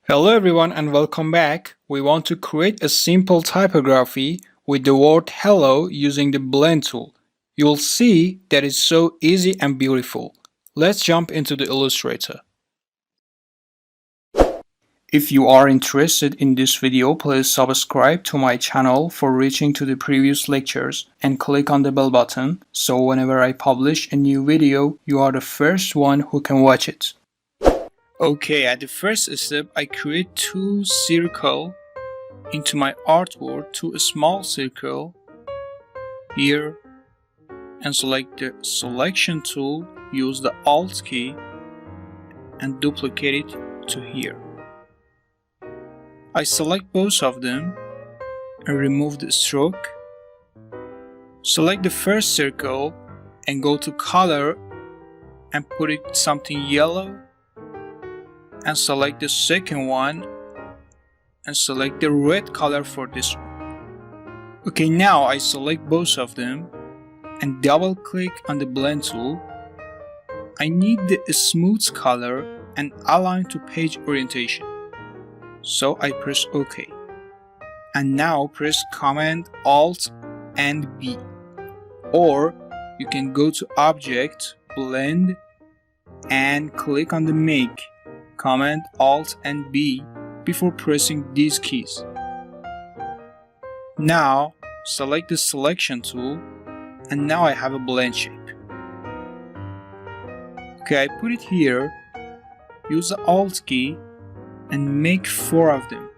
Hello everyone and welcome back. We want to create a simple typography with the word hello using the blend tool. You'll see that it's so easy and beautiful. Let's jump into the Illustrator. If you are interested in this video, please subscribe to my channel for reaching to the previous lectures and click on the bell button so whenever I publish a new video, you are the first one who can watch it. Okay, at the first step, I create two circles into my artboard, to a small circle here, and select the selection tool, use the Alt key and duplicate it to here. I select both of them and remove the stroke. Select the first circle and go to color and put it something yellow, and select the second one and select the red color for this one. Okay, now I select both of them and double click on the blend tool. I need the smooth color and align to page orientation. So I press OK. And now press Command Alt and B. Or you can go to Object, Blend, and click on the Make, Command Alt and B before pressing these keys. Now select the selection tool and now I have a blend shape. Okay, I put it here, use the Alt key and make 4 of them.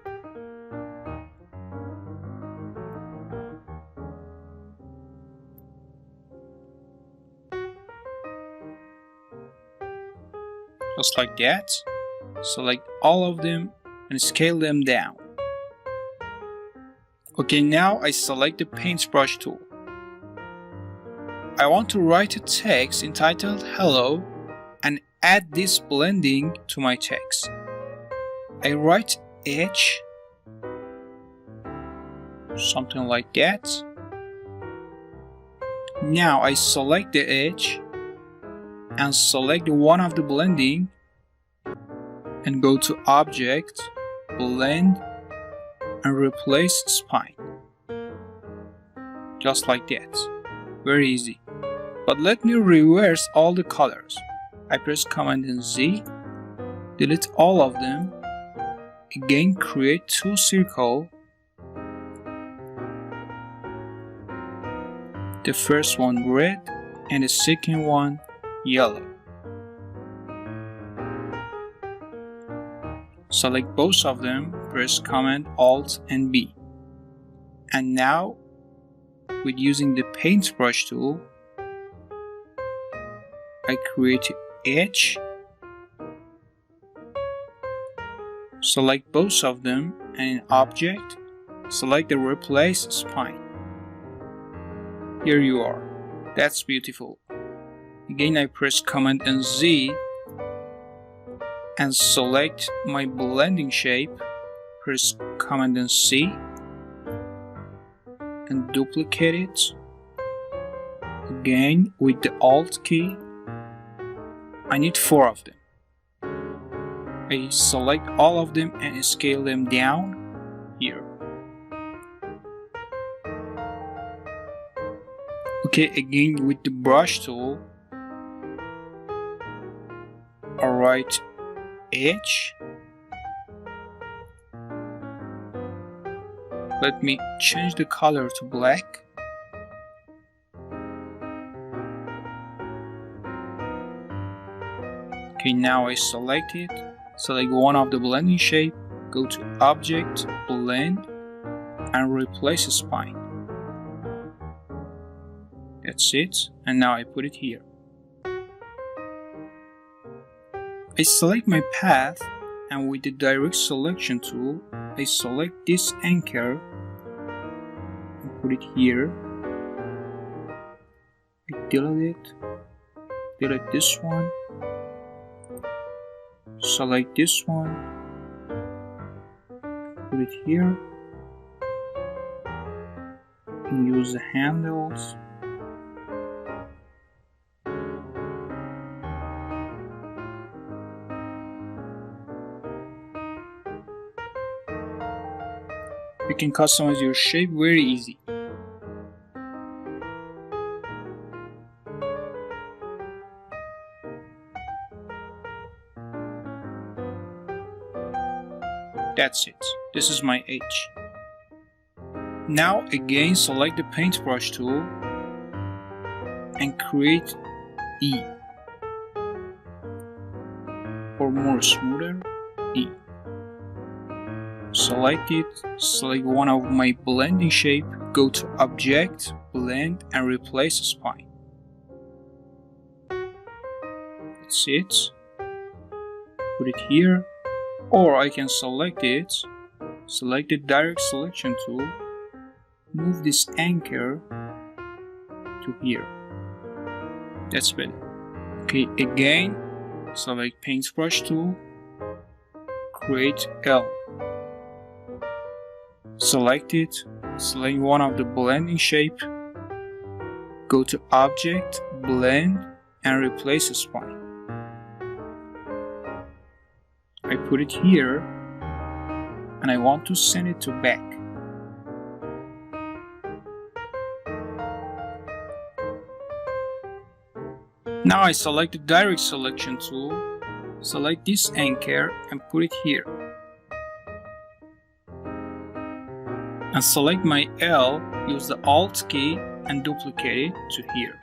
Just like that. Select all of them and scale them down. Okay, now I select the paintbrush tool. I want to write a text entitled Hello and add this blending to my text. I write H, something like that. Now I select the H and select one of the blending and go to Object, Blend, and replace spine. Just like that. Very easy. But let me reverse all the colors. I press Command and Z, delete all of them, again create 2 circles. The first one red and the second one yellow. Select both of them, press Command Alt and B. And now, with using the paintbrush tool, I create H, select both of them, and in Object, select the Replace Spine. Here you are. That's beautiful. Again I press Command and Z and select my blending shape, press Command and C and duplicate it. Again with the Alt key. I need 4 of them. I select all of them and scale them down here. Okay, again with the brush tool, I write H. Let me change the color to black. Okay, now I select it, select one of the blending shape, go to Object, Blend, and replace a spine. That's it, and now I put it here. I select my path, and with the direct selection tool, I select this anchor and put it here. I delete it, delete this one, select this one, put it here, and use the handles. can customize your shape very easy. That's it. This is my H. Now again select the paintbrush tool and create E, or more smoother, E. Select it, select one of my blending shape, go to Object, Blend, and replace the spine. That's it. Put it here, or I can select it, select the direct selection tool, move this anchor to here. That's better. Okay, again, select paintbrush tool, create L. Select it, select one of the blending shape, go to Object, Blend, and replace the spine. I put it here, and I want to send it to back. Now I select the direct selection tool, select this anchor and put it here. And select my L, use the Alt key and duplicate it to here.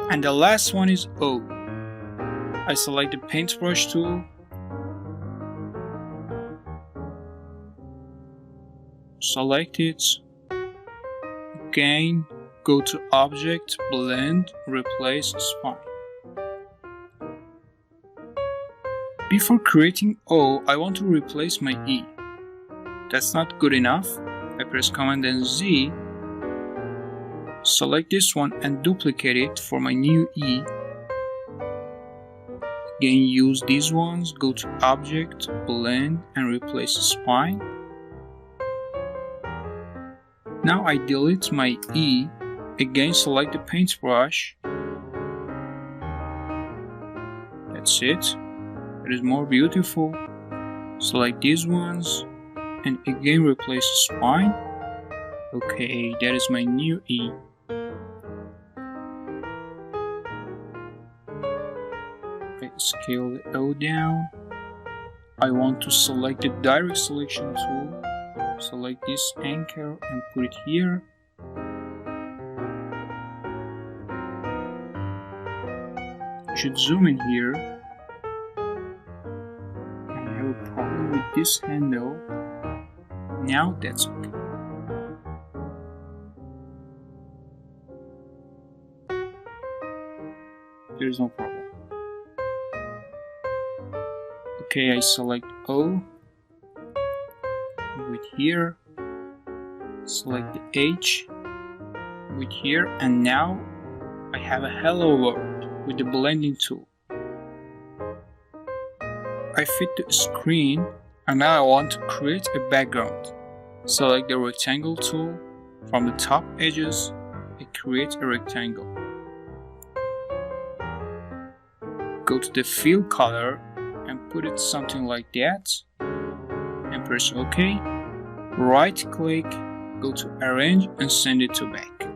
And the last one is O. I select the paintbrush tool, select it, again, go to Object, Blend, Replace Spine. Before creating O, I want to replace my E. That's not good enough. I press Command and Z, select this one and duplicate it for my new E. Again, use these ones, go to Object, Blend, and replace the spine. Now I delete my E, again select the paintbrush. That's it. It is more beautiful. Select these ones and again replace the spine. Okay, that is my new E. Okay, scale the O down. I want to select the direct selection tool. Select this anchor and put it here. I should zoom in here. And I have a problem with this handle. Now that's okay. There is no problem. Okay, I select O. With here, select the H with here, and now I have a hello world with the blending tool. I fit the screen, and now I want to create a background. Select the rectangle tool, from the top edges and create a rectangle. Go to the fill color and put it something like that and press OK. Right click, go to arrange and send it to back.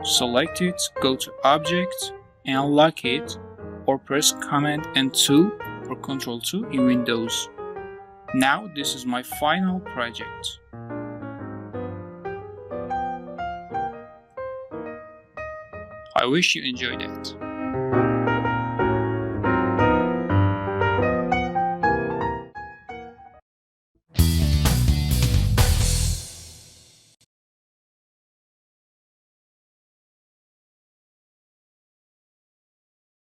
Select it, go to object and lock it, or press Command and 2 or Control 2 in Windows. Now this is my final project. I wish you enjoyed it.